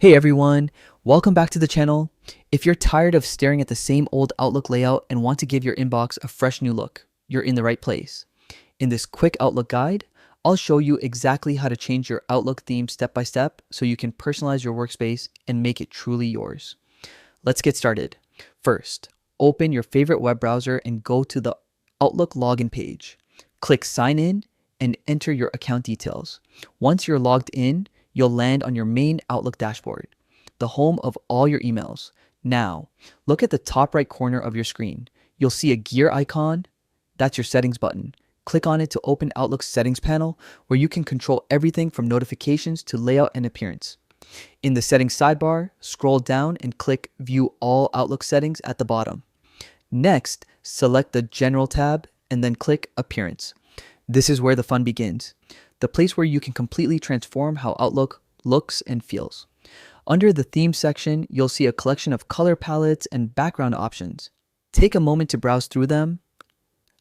Hey everyone, welcome back to the channel. If you're tired of staring at the same old Outlook layout and want to give your inbox a fresh new look, you're in the right place. In this quick Outlook guide, I'll show you exactly how to change your Outlook theme step by step so you can personalize your workspace and make it truly yours. Let's get started. First, open your favorite web browser and go to the Outlook login page. Click sign in and enter your account details. Once you're logged in, you'll land on your main Outlook dashboard, the home of all your emails. Now, look at the top right corner of your screen. You'll see a gear icon. That's your settings button. Click on it to open Outlook's settings panel, where you can control everything from notifications to layout and appearance. In the settings sidebar, scroll down and click View All Outlook Settings at the bottom. Next, select the General tab and then click Appearance. This is where the fun begins, the place where you can completely transform how Outlook looks and feels. Under the Theme section, you'll see a collection of color palettes and background options. Take a moment to browse through them.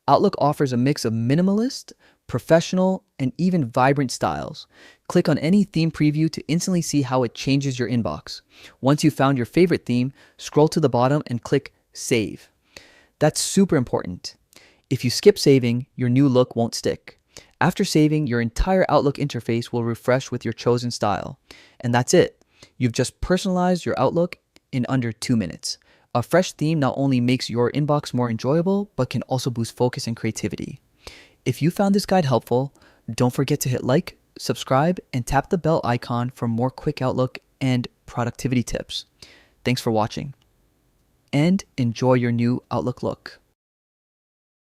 Outlook offers a mix of minimalist, professional, and even vibrant styles. Click on any theme preview to instantly see how it changes your inbox. Once you've found your favorite theme, scroll to the bottom and click Save. That's super important. If you skip saving, your new look won't stick. After saving, your entire Outlook interface will refresh with your chosen style. And that's it. You've just personalized your Outlook in under 2 minutes. A fresh theme not only makes your inbox more enjoyable, but can also boost focus and creativity. If you found this guide helpful, don't forget to hit like, subscribe, and tap the bell icon for more quick Outlook and productivity tips. Thanks for watching, and enjoy your new Outlook look.